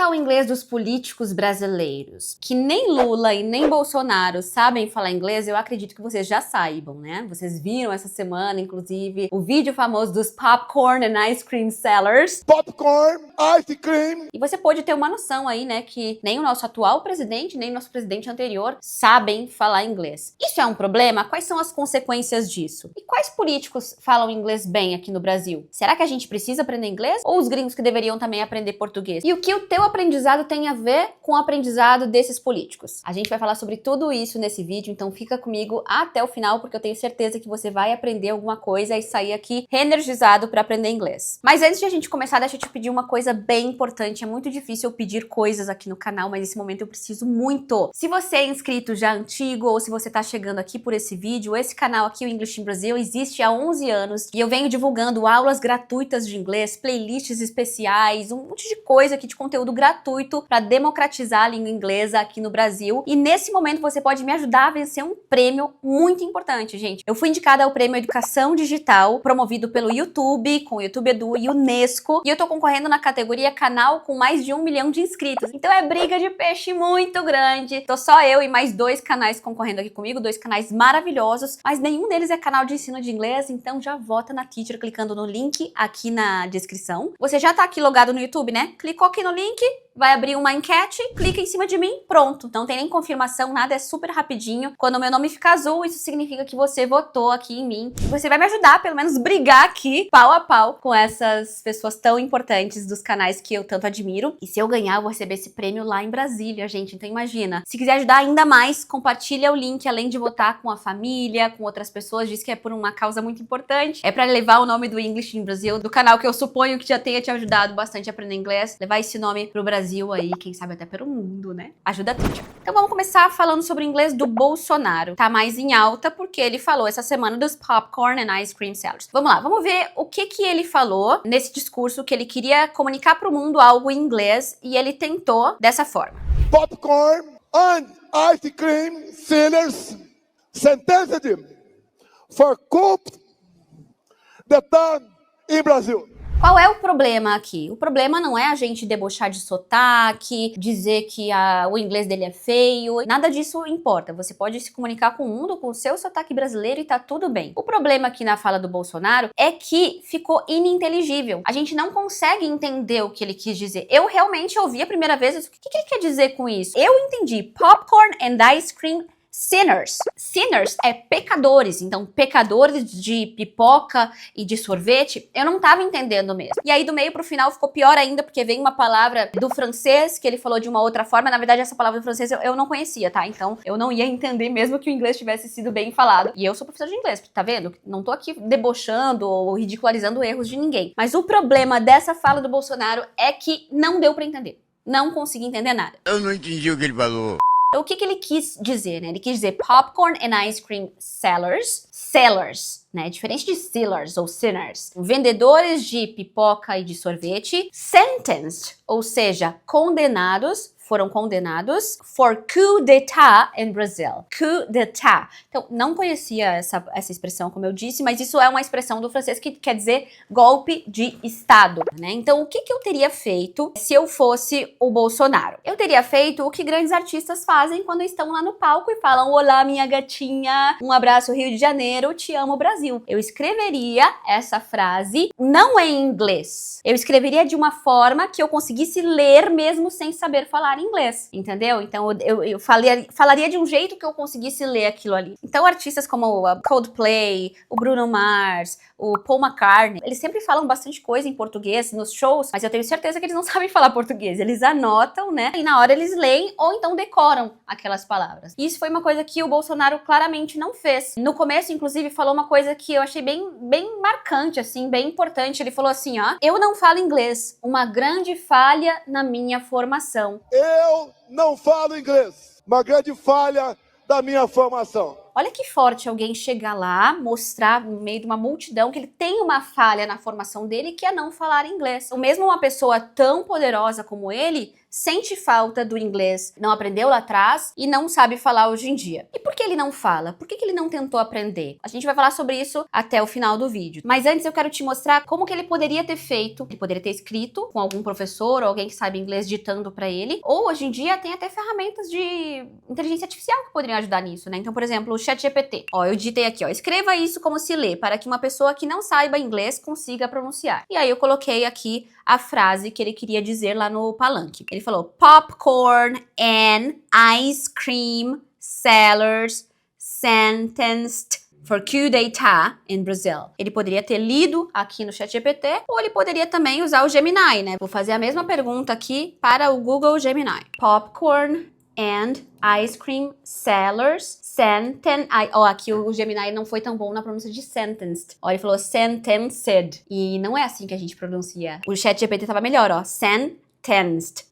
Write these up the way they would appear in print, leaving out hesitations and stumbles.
tá o inglês dos políticos brasileiros? Que nem Lula e nem Bolsonaro sabem falar inglês, eu acredito que vocês já saibam, né? Vocês viram essa semana, inclusive, o vídeo famoso dos popcorn and ice cream sellers. Popcorn, ice cream. E você pode ter uma noção aí, né, que nem o nosso atual presidente, nem o nosso presidente anterior sabem falar inglês. Isso é um problema? Quais são as consequências disso? E quais políticos falam inglês bem aqui no Brasil? Será que a gente precisa aprender inglês? Ou os gringos que deveriam também aprender português? E o que o teu aprendizado tem a ver com o aprendizado desses políticos? A gente vai falar sobre tudo isso nesse vídeo, então fica comigo até o final, porque eu tenho certeza que você vai aprender alguma coisa e sair aqui reenergizado para aprender inglês. Mas antes de a gente começar, deixa eu te pedir uma coisa bem importante. É muito difícil eu pedir coisas aqui no canal, mas nesse momento eu preciso muito. Se você é inscrito já antigo ou se você tá chegando aqui por esse vídeo, esse canal aqui, o English in Brazil, existe há 11 anos e eu venho divulgando aulas gratuitas de inglês, playlists especiais, um monte de coisa aqui de conteúdo gratuito para democratizar a língua inglesa aqui no Brasil. E nesse momento você pode me ajudar a vencer um prêmio muito importante, gente. Eu fui indicada ao Prêmio Educação Digital, promovido pelo YouTube, com o YouTube Edu e Unesco, e eu tô concorrendo na categoria canal com mais de 1 milhão de inscritos. Então é briga de peixe muito grande. Tô só eu e mais 2 canais concorrendo aqui comigo, 2 canais maravilhosos, mas nenhum deles é canal de ensino de inglês, então já vota na Teacher clicando no link aqui na descrição. Você já tá aqui logado no YouTube, né? Clicou aqui no link, vai abrir uma enquete, clica em cima de mim, pronto. Não tem nem confirmação, nada, é super rapidinho. Quando o meu nome fica azul, isso significa que você votou aqui em mim. Você vai me ajudar, pelo menos, brigar aqui, pau a pau, com essas pessoas tão importantes dos canais que eu tanto admiro. E se eu ganhar, eu vou receber esse prêmio lá em Brasília, gente. Então imagina. Se quiser ajudar ainda mais, compartilha o link, além de votar com a família, com outras pessoas. Diz que é por uma causa muito importante. É pra levar o nome do English in Brazil, do canal que eu suponho que já tenha te ajudado bastante a aprender inglês. Levar esse nome pro Brasil aí, quem sabe até pelo mundo, né? Ajuda tudo. Então vamos começar falando sobre o inglês do Bolsonaro. Tá mais em alta porque ele falou essa semana dos popcorn and ice cream sellers. Vamos lá, vamos ver o que ele falou nesse discurso que ele queria comunicar pro mundo algo em inglês e ele tentou dessa forma. Popcorn and ice cream sellers sentenced for coup d'etat in Brazil. Qual é o problema aqui? O problema não é a gente debochar de sotaque, dizer que o inglês dele é feio, nada disso importa. Você pode se comunicar com o mundo com o seu sotaque brasileiro e tá tudo bem. O problema aqui na fala do Bolsonaro é que ficou ininteligível. A gente não consegue entender o que ele quis dizer. Eu realmente ouvi a primeira vez, o que ele quer dizer com isso? Eu entendi popcorn and ice cream sinners. Sinners é pecadores, então pecadores de pipoca e de sorvete, eu não tava entendendo mesmo. E aí do meio pro final ficou pior ainda, porque vem uma palavra do francês que ele falou de uma outra forma. Na verdade, essa palavra do francês eu não conhecia, tá? Então eu não ia entender mesmo que o inglês tivesse sido bem falado. E eu sou professora de inglês, tá vendo? Não tô aqui debochando ou ridicularizando erros de ninguém. Mas o problema dessa fala do Bolsonaro é que não deu pra entender. Não consegui entender nada. Eu não entendi o que ele falou. O que ele quis dizer, né? Ele quis dizer popcorn and ice cream sellers. Sellers, né? Diferente de sellers ou sinners. Vendedores de pipoca e de sorvete. Sentenced, ou seja, condenados. Foram condenados for coup d'etat in Brazil. Coup d'etat. Então, não conhecia essa expressão, como eu disse, mas isso é uma expressão do francês que quer dizer golpe de Estado, né? Então, o que eu teria feito se eu fosse o Bolsonaro? Eu teria feito o que grandes artistas fazem quando estão lá no palco e falam: olá, minha gatinha, um abraço, Rio de Janeiro, te amo, Brasil. Eu escreveria essa frase não em inglês. Eu escreveria de uma forma que eu conseguisse ler mesmo sem saber falar inglês, entendeu? Então eu falaria de um jeito que eu conseguisse ler aquilo ali. Então artistas como o Coldplay, o Bruno Mars, o Paul McCartney, eles sempre falam bastante coisa em português nos shows, mas eu tenho certeza que eles não sabem falar português. Eles anotam, né? E na hora eles leem ou então decoram aquelas palavras. E isso foi uma coisa que o Bolsonaro claramente não fez. No começo, inclusive, falou uma coisa que eu achei bem marcante, assim, bem importante. Ele falou assim, ó: eu não falo inglês, uma grande falha na minha formação. Eu não falo inglês, uma grande falha da minha formação. Olha que forte alguém chegar lá, mostrar no meio de uma multidão que ele tem uma falha na formação dele, que é não falar inglês. Ou mesmo uma pessoa tão poderosa como ele sente falta do inglês, não aprendeu lá atrás e não sabe falar hoje em dia. E por que ele não fala? Por que ele não tentou aprender? A gente vai falar sobre isso até o final do vídeo. Mas antes eu quero te mostrar como que ele poderia ter feito. Ele poderia ter escrito com algum professor ou alguém que sabe inglês ditando pra ele. Ou hoje em dia tem até ferramentas de inteligência artificial que poderiam ajudar nisso, né? Então, por exemplo, o ChatGPT. Ó, eu digitei aqui, ó, escreva isso como se lê, para que uma pessoa que não saiba inglês consiga pronunciar. E aí eu coloquei aqui a frase que ele queria dizer lá no palanque. Ele falou, popcorn and ice cream sellers sentenced for coup d'etat in Brazil. Ele poderia ter lido aqui no ChatGPT ou ele poderia também usar o Gemini, né? Vou fazer a mesma pergunta aqui para o Google Gemini. Popcorn and ice cream sellers sentenced. Ó, aqui o Gemini não foi tão bom na pronúncia de sentenced. Ó, ele falou sentenced. E não é assim que a gente pronuncia. O ChatGPT tava melhor, ó. Sentenced.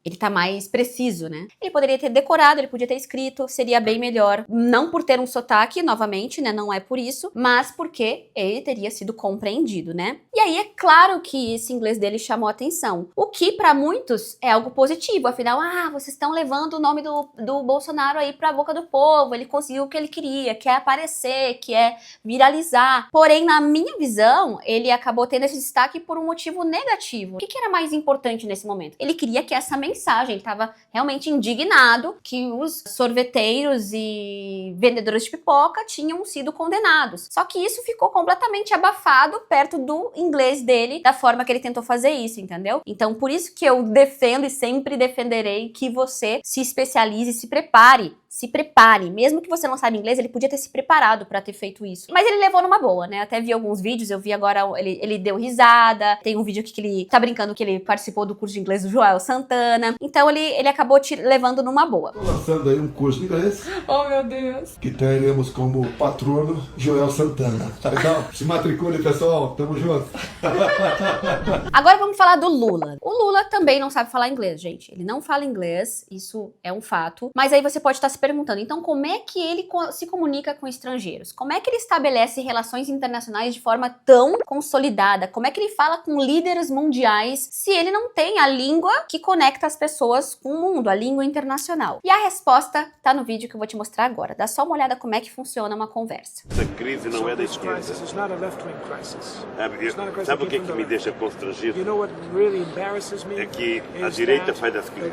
Ele tá mais preciso, né? Ele poderia ter decorado, ele podia ter escrito, seria bem melhor. Não por ter um sotaque, novamente, né? Não é por isso, mas porque ele teria sido compreendido, né? E aí é claro que esse inglês dele chamou atenção. O que pra muitos é algo positivo. Afinal, vocês estão levando o nome do Bolsonaro aí pra boca do povo. Ele conseguiu o que ele queria, quer aparecer, quer viralizar. Porém, na minha visão, ele acabou tendo esse destaque por um motivo negativo. O que era mais importante nesse momento? Ele queria que essa mensagem, ele estava realmente indignado que os sorveteiros e vendedores de pipoca tinham sido condenados. Só que isso ficou completamente abafado perto do inglês dele, da forma que ele tentou fazer isso, entendeu? Então, por isso que eu defendo e sempre defenderei que você se especialize, se prepare. Se prepare, mesmo que você não saiba inglês, ele podia ter se preparado pra ter feito isso. Mas ele levou numa boa, né? Até vi alguns vídeos, eu vi agora, ele deu risada, tem um vídeo aqui que ele tá brincando que ele participou do curso de inglês do Joel Santana. Então ele acabou levando numa boa. Estou lançando aí um curso de inglês. Oh, meu Deus. Que teremos como patrono Joel Santana. Tá legal? Se matricule, pessoal. Tamo junto. Agora vamos falar do Lula. O Lula também não sabe falar inglês, gente. Ele não fala inglês, isso é um fato. Mas aí você pode estar se perguntando, então como é que ele se comunica com estrangeiros? Como é que ele estabelece relações internacionais de forma tão consolidada? Como é que ele fala com líderes mundiais se ele não tem a língua que conecta as pessoas com o mundo, a língua internacional? E a resposta tá no vídeo que eu vou te mostrar agora. Dá só uma olhada como é que funciona uma conversa. Essa crise não é da esquerda. Sabe o que me deixa constrangido? É que a direita faz as crises.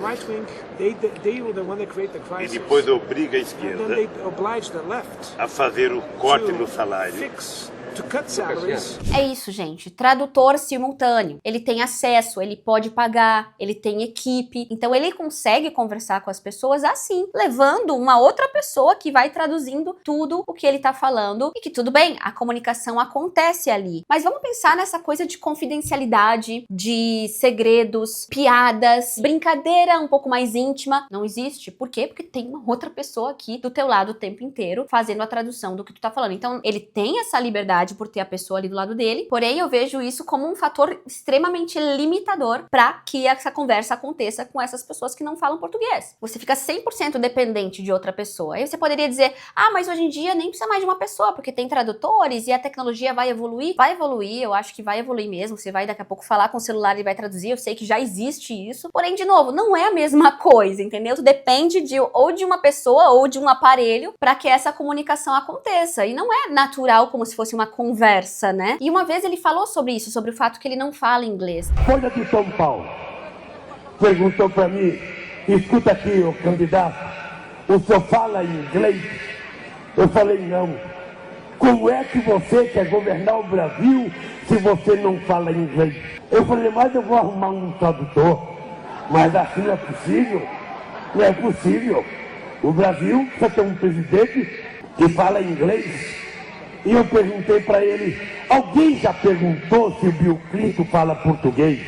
E depois obriga a esquerda a fazer o corte no salário. É isso, gente. Tradutor simultâneo. Ele tem acesso, ele pode pagar, ele tem equipe. Então ele consegue conversar com as pessoas assim, levando uma outra pessoa que vai traduzindo tudo o que ele tá falando. E que tudo bem, a comunicação acontece ali. Mas vamos pensar nessa coisa de confidencialidade, de segredos, piadas, brincadeira um pouco mais íntima. Não existe. Por quê? Porque tem uma outra pessoa aqui do teu lado o tempo inteiro fazendo a tradução do que tu tá falando. Então ele tem essa liberdade por ter a pessoa ali do lado dele, porém eu vejo isso como um fator extremamente limitador para que essa conversa aconteça com essas pessoas que não falam português. Você fica 100% dependente de outra pessoa. Aí você poderia dizer, mas hoje em dia nem precisa mais de uma pessoa, porque tem tradutores e a tecnologia vai evoluir. Vai evoluir, eu acho que vai evoluir mesmo. Você vai daqui a pouco falar com o celular e vai traduzir, eu sei que já existe isso. Porém, de novo, não é a mesma coisa, entendeu? Tu depende ou de uma pessoa ou de um aparelho para que essa comunicação aconteça. E não é natural como se fosse uma conversa, né? E uma vez ele falou sobre isso, sobre o fato que ele não fala inglês. Folha de São Paulo perguntou para mim, escuta aqui, ô candidato, o senhor fala inglês? Eu falei, não. Como é que você quer governar o Brasil se você não fala inglês? Eu falei, mas eu vou arrumar um tradutor. Mas assim não é possível. Não é possível. O Brasil precisa ter um presidente que fala inglês. E eu perguntei para ele, alguém já perguntou se o Bill Clinton fala português?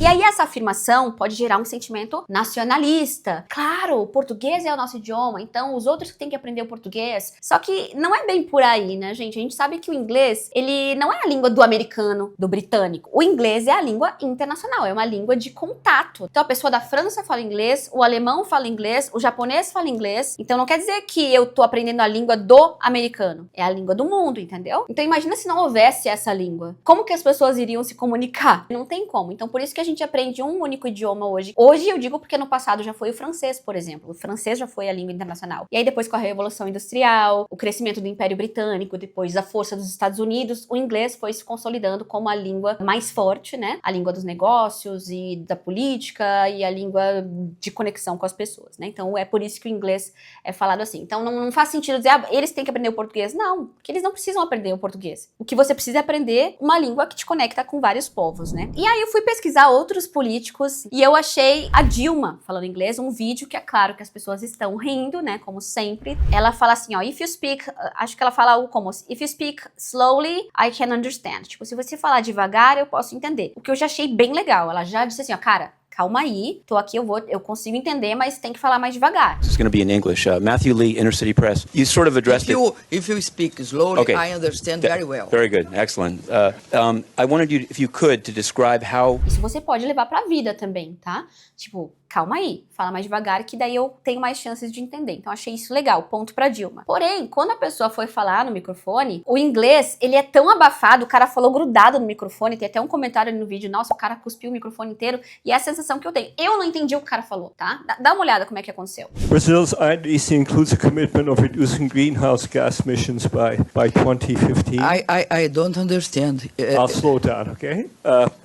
E aí essa afirmação pode gerar um sentimento nacionalista. Claro, o português é o nosso idioma, então os outros que têm que aprender o português. Só que não é bem por aí, né, gente? A gente sabe que o inglês, ele não é a língua do americano, do britânico. O inglês é a língua internacional, é uma língua de contato. Então a pessoa da França fala inglês, o alemão fala inglês, o japonês fala inglês. Então não quer dizer que eu tô aprendendo a língua do americano. É a língua do mundo, entendeu? Então imagina se não houvesse essa língua. Como que as pessoas iriam se comunicar? Não tem como. Então por isso que a gente aprende um único idioma hoje. Hoje eu digo porque no passado já foi o francês, por exemplo. O francês já foi a língua internacional. E aí depois com a Revolução Industrial, o crescimento do Império Britânico, depois a força dos Estados Unidos, o inglês foi se consolidando como a língua mais forte, né? A língua dos negócios e da política e a língua de conexão com as pessoas, né? Então é por isso que o inglês é falado assim. Então não faz sentido dizer, eles têm que aprender o português. Não, porque eles não precisam aprender o português. O que você precisa é aprender uma língua que te conecta com vários povos, né? E aí eu fui pesquisar outros políticos e eu achei a Dilma falando inglês, um vídeo que é claro que as pessoas estão rindo, né? Como sempre. Ela fala assim, ó, if you speak, acho que ela fala algo como, if you speak slowly, I can understand. Tipo, se você falar devagar, eu posso entender. O que eu já achei bem legal. Ela já disse assim, ó, cara, calma aí, tô aqui, eu consigo entender, mas tem que falar mais devagar. It's going to be in English. Matthew Lee, Inner City Press. You sort of addressed If you speak slowly, Okay. I understand very well. Very good, excellent. I wanted you, if you could, to describe how. Isso você pode levar pra vida também, tá? Tipo, calma aí, fala mais devagar que daí eu tenho mais chances de entender. Então achei isso legal, ponto pra Dilma. Porém, quando a pessoa foi falar no microfone, o inglês, ele é tão abafado, o cara falou grudado no microfone, tem até um comentário ali no vídeo, nossa, o cara cuspiu o microfone inteiro, e é a sensação que eu tenho. Eu não entendi o que o cara falou, tá? Dá uma olhada como é que aconteceu. Brazil's INDC includes a commitment of reducing greenhouse gas emissions by 2015. I don't understand. I'll slow down, okay?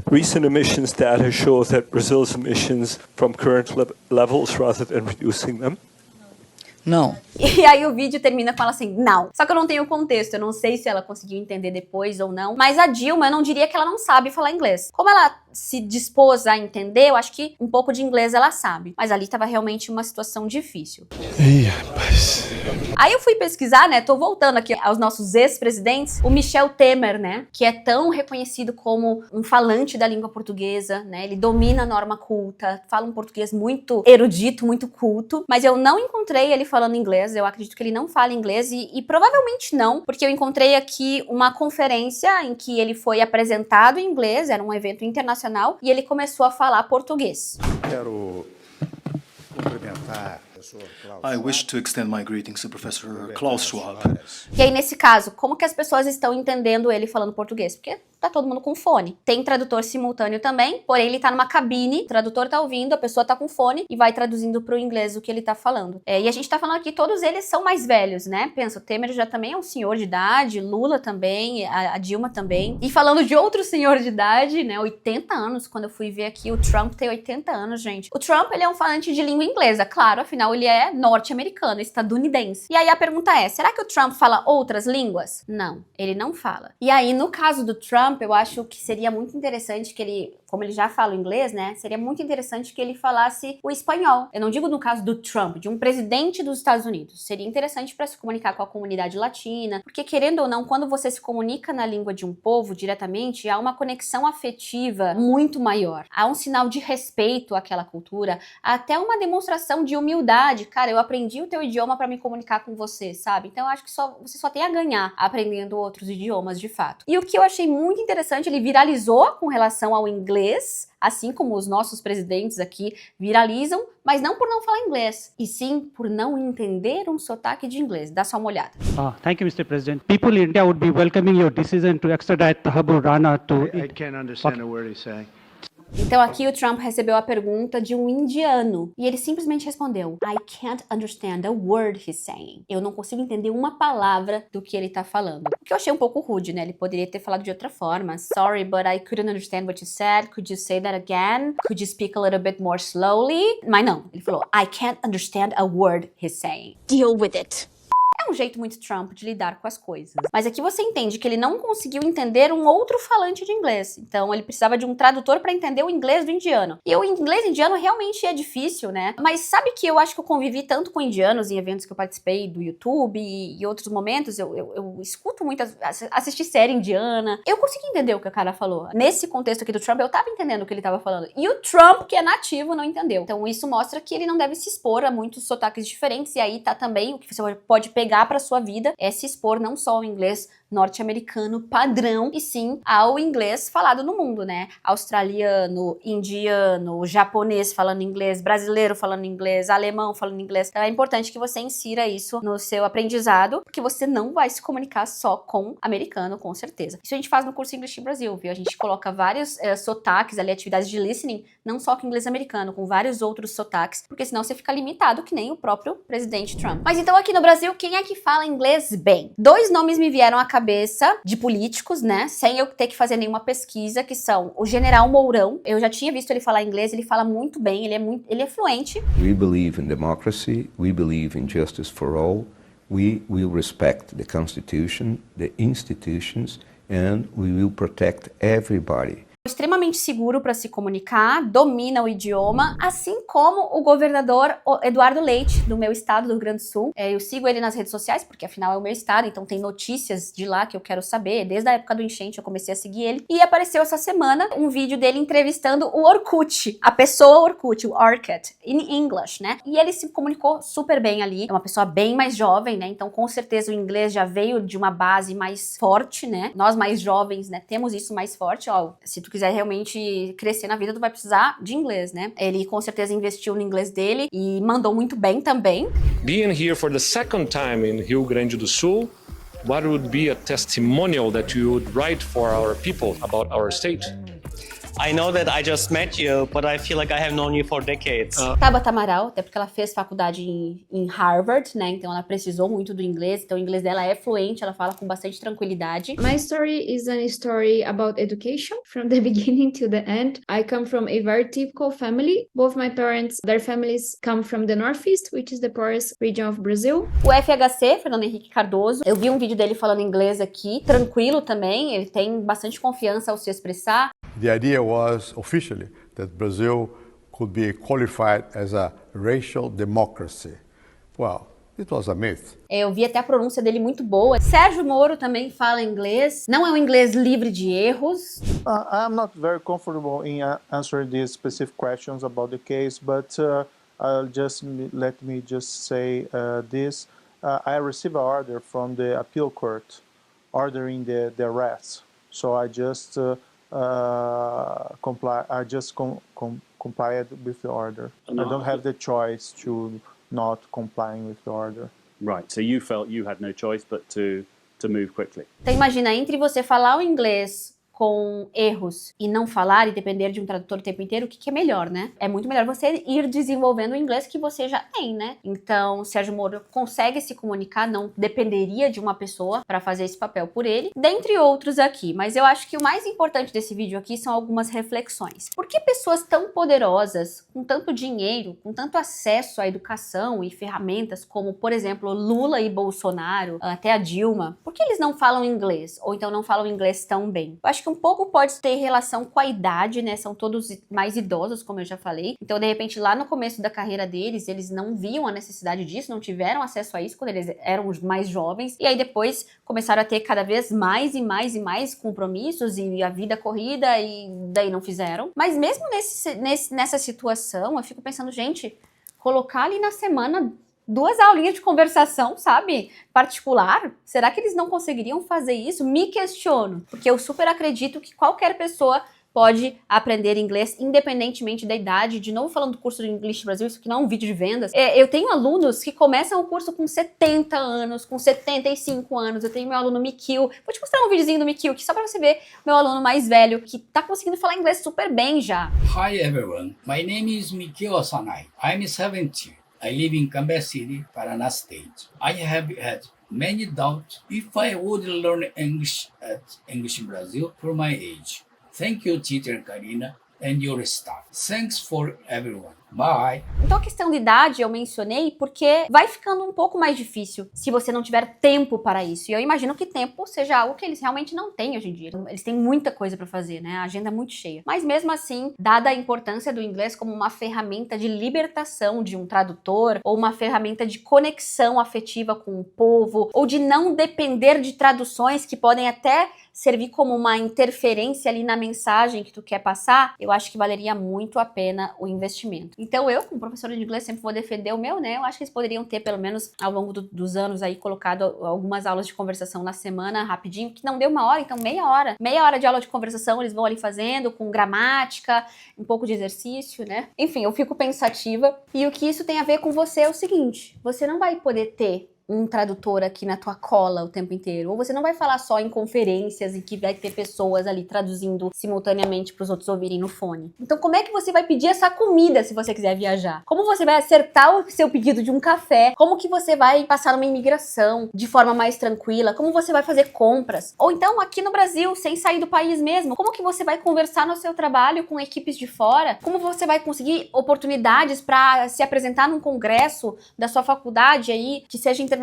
Recent emissions data shows that Brazil's emissions from current levels rather than reducing them. Não. E aí o vídeo termina com ela assim, não. Só que eu não tenho o contexto, eu não sei se ela conseguiu entender depois ou não. Mas a Dilma, eu não diria que ela não sabe falar inglês. Como ela se dispôs a entender, eu acho que um pouco de inglês ela sabe. Mas ali tava realmente uma situação difícil. Ih, rapaz. Aí eu fui pesquisar, né, tô voltando aqui aos nossos ex-presidentes, o Michel Temer, né, que é tão reconhecido como um falante da língua portuguesa, né, ele domina a norma culta, fala um português muito erudito, muito culto, mas eu não encontrei ele falando inglês, eu acredito que ele não fala inglês e provavelmente não, porque eu encontrei aqui uma conferência em que ele foi apresentado em inglês, era um evento internacional, e ele começou a falar português. Quero cumprimentar. I wish to extend my greetings to Professor Klaus Schwab. E aí, nesse caso, como que as pessoas estão entendendo ele falando português? Porque tá todo mundo com fone. Tem tradutor simultâneo também, porém ele tá numa cabine, o tradutor tá ouvindo, a pessoa tá com fone e vai traduzindo pro inglês o que ele tá falando. E a gente tá falando aqui, todos eles são mais velhos, né? Pensa, o Temer já também é um senhor de idade, Lula também, a Dilma também. E falando de outro senhor de idade, né? 80 anos, quando eu fui ver aqui, o Trump tem 80 anos, gente. O Trump, ele é um falante de língua inglesa, claro, afinal ele é norte-americano, estadunidense. E aí a pergunta é, será que o Trump fala outras línguas? Não, ele não fala. E aí, no caso do Trump, eu acho que seria muito interessante que ele, como ele já fala o inglês, né, seria muito interessante que ele falasse o espanhol. Eu não digo no caso do Trump, de um presidente dos Estados Unidos. Seria interessante para se comunicar com a comunidade latina, porque querendo ou não, quando você se comunica na língua de um povo diretamente, há uma conexão afetiva muito maior. Há um sinal de respeito àquela cultura, até uma demonstração de humildade. Cara, eu aprendi o teu idioma para me comunicar com você, sabe? Então eu acho que você só tem a ganhar aprendendo outros idiomas de fato. E o que eu achei muito interessante, ele viralizou com relação ao inglês, assim como os nossos presidentes aqui viralizam, mas não por não falar inglês, e sim por não entender um sotaque de inglês. Dá só uma olhada. Thank you, Mr. President. People in India would be welcoming your decision to extradite Thabur Rana to... I can't understand a word he's saying. Então aqui o Trump recebeu a pergunta de um indiano e ele simplesmente respondeu: I can't understand a word he's saying. Eu não consigo entender uma palavra do que ele tá falando. O que eu achei um pouco rude, né? Ele poderia ter falado de outra forma. Sorry, but I couldn't understand what you said. Could you say that again? Could you speak a little bit more slowly? Mas não, ele falou: I can't understand a word he's saying. Deal with it. É um jeito muito Trump de lidar com as coisas. Mas aqui você entende que ele não conseguiu entender um outro falante de inglês. Então ele precisava de um tradutor para entender o inglês do indiano. E o inglês indiano realmente é difícil, né? Mas sabe que eu acho que eu convivi tanto com indianos em eventos que eu participei do YouTube e outros momentos, eu escuto muito, assisti série indiana. Eu consegui entender o que o cara falou. Nesse contexto aqui do Trump, eu tava entendendo o que ele tava falando. E o Trump, que é nativo, não entendeu. Então isso mostra que ele não deve se expor a muitos sotaques diferentes. E aí tá também o que você pode pegar pra sua vida, é se expor não só ao inglês norte-americano padrão, e sim ao inglês falado no mundo, né? Australiano, indiano, japonês falando inglês, brasileiro falando inglês, alemão falando inglês. Então é importante que você insira isso no seu aprendizado, porque você não vai se comunicar só com americano, com certeza. Isso a gente faz no curso English Brasil, viu? A gente coloca vários sotaques ali, atividades de listening, não só com inglês americano, com vários outros sotaques, porque senão você fica limitado, que nem o próprio presidente Trump. Mas então aqui no Brasil, quem é que fala inglês bem? 2 nomes me vieram à cabeça de políticos, né, sem eu ter que fazer nenhuma pesquisa, que são o General Mourão. Eu já tinha visto ele falar inglês, ele fala muito bem, ele é fluente. We believe in democracy, we believe in justice for all, we will respect the Constitution, the institutions, and we will protect everybody. Extremamente seguro para se comunicar, domina o idioma, assim como o governador Eduardo Leite, do meu estado, do Rio Grande do Sul. Eu sigo ele nas redes sociais, porque afinal é o meu estado, então tem notícias de lá que eu quero saber. Desde a época do enchente eu comecei a seguir ele. E apareceu essa semana um vídeo dele entrevistando o Orkut, a pessoa Orkut, o Orkut, in English, né? E ele se comunicou super bem ali. É uma pessoa bem mais jovem, né? Então com certeza o inglês já veio de uma base mais forte, né? Nós mais jovens, né, temos isso mais forte. Ó, se tu quiser realmente crescer na vida, tu vai precisar de inglês, né? Ele com certeza investiu no inglês dele e mandou muito bem também. Being here for the second time in Rio Grande do Sul, what would be a testimonial that you would write for our people about our state? I know that I just met you, but I feel like I have known you for decades. Tabata Amaral, até porque ela fez faculdade em Harvard, né? Então ela precisou muito do inglês. Então o inglês dela é fluente, ela fala com bastante tranquilidade. My story is a story about education from the beginning to the end. I come from a very typical family. Both my parents, their families come from the Northeast, which is the poorest region of Brazil. O FHC, Fernando Henrique Cardoso, eu vi um vídeo dele falando inglês aqui, tranquilo também, ele tem bastante confiança ao se expressar. The idea was officially that Brazil could be qualified as a racial democracy. Well, it was a myth. Eu vi até a pronúncia dele muito boa. Sérgio Moro também fala inglês. Não é um inglês livre de erros. I'm not very comfortable in answering these specific questions about the case, but let me just say this. I received an order from the appeal court ordering the arrest. So I just complied with the order. I don't have the choice to not complying with the order. Right, so you felt you had no choice but to move quickly. Então imagina, entre você falar o inglês com erros e não falar e depender de um tradutor o tempo inteiro, o que é melhor, né? É muito melhor você ir desenvolvendo o inglês que você já tem, né? Então, Sérgio Moro consegue se comunicar, não dependeria de uma pessoa para fazer esse papel por ele, dentre outros aqui. Mas eu acho que o mais importante desse vídeo aqui são algumas reflexões. Por que pessoas tão poderosas, com tanto dinheiro, com tanto acesso à educação e ferramentas, como, por exemplo, Lula e Bolsonaro, até a Dilma, por que eles não falam inglês? Ou então não falam inglês tão bem? Eu acho que um pouco pode ter relação com a idade, né? São todos mais idosos, como eu já falei. Então, de repente, lá no começo da carreira deles, eles não viam a necessidade disso, não tiveram acesso a isso quando eles eram os mais jovens. E aí depois começaram a ter cada vez mais e mais e mais compromissos e a vida corrida e daí não fizeram. Mas mesmo nessa situação, eu fico pensando, gente, colocar ali na semana 2 aulinhas de conversação, sabe? Particular? Será que eles não conseguiriam fazer isso? Me questiono. Porque eu super acredito que qualquer pessoa pode aprender inglês, independentemente da idade. De novo, falando do curso do English Brasil, isso aqui não é um vídeo de vendas. Eu tenho alunos que começam o curso com 70 anos, com 75 anos. Eu tenho meu aluno Mikil. Vou te mostrar um videozinho do Mikil aqui, só pra você ver meu aluno mais velho, que tá conseguindo falar inglês super bem já. Hi everyone, my name is Mikil Asanai. I'm 70. I live in Cambé City, Paraná State. I have had many doubts if I would learn English at English Brazil for my age. Thank you, Teacher Karina, and your staff. Thanks for everyone. Bye. Então a questão de idade eu mencionei porque vai ficando um pouco mais difícil se você não tiver tempo para isso. E eu imagino que tempo seja algo que eles realmente não têm hoje em dia. Eles têm muita coisa para fazer, né? A agenda é muito cheia. Mas mesmo assim, dada a importância do inglês como uma ferramenta de libertação de um tradutor, ou uma ferramenta de conexão afetiva com o povo, ou de não depender de traduções que podem até servir como uma interferência ali na mensagem que tu quer passar, eu acho que valeria muito a pena o investimento. Então eu, como professora de inglês, sempre vou defender o meu, né? Eu acho que eles poderiam ter, pelo menos ao longo dos anos aí, colocado algumas aulas de conversação na semana, rapidinho, que não deu uma hora, então meia hora. Meia hora de aula de conversação eles vão ali fazendo, com gramática, um pouco de exercício, né? Enfim, eu fico pensativa. E o que isso tem a ver com você é o seguinte, você não vai poder ter um tradutor aqui na tua cola o tempo inteiro, ou você não vai falar só em conferências em que vai ter pessoas ali traduzindo simultaneamente para os outros ouvirem no fone. Então como é que você vai pedir essa comida se você quiser viajar? Como você vai acertar o seu pedido de um café? Como que você vai passar uma imigração de forma mais tranquila? Como você vai fazer compras? Ou então aqui no Brasil, sem sair do país mesmo, como que você vai conversar no seu trabalho com equipes de fora? Como você vai conseguir oportunidades para se apresentar num congresso da sua faculdade aí, que seja internacional?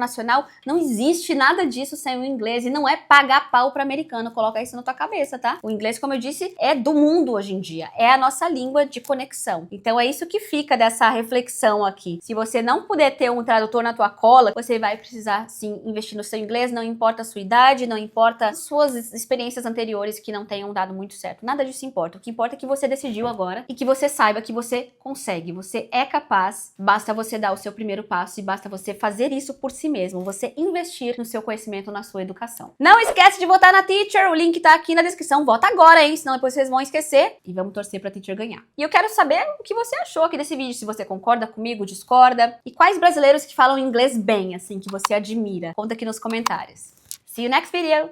Não existe nada disso sem o inglês, e não é pagar pau para americano, coloca isso na tua cabeça, tá? O inglês, como eu disse, é do mundo hoje em dia, é a nossa língua de conexão. Então é isso que fica dessa reflexão aqui. Se você não puder ter um tradutor na tua cola, você vai precisar sim investir no seu inglês, não importa a sua idade, não importa as suas experiências anteriores que não tenham dado muito certo. Nada disso importa. O que importa é que você decidiu agora e que você saiba que você consegue, você é capaz, basta você dar o seu primeiro passo e basta você fazer isso por si mesmo, você investir no seu conhecimento, na sua educação. Não esquece de votar na Teacher, o link tá aqui na descrição, vota agora, hein, senão depois vocês vão esquecer, e vamos torcer pra Teacher ganhar. E eu quero saber o que você achou aqui desse vídeo, se você concorda comigo, discorda, e quais brasileiros que falam inglês bem, assim, que você admira. Conta aqui nos comentários. See you next video!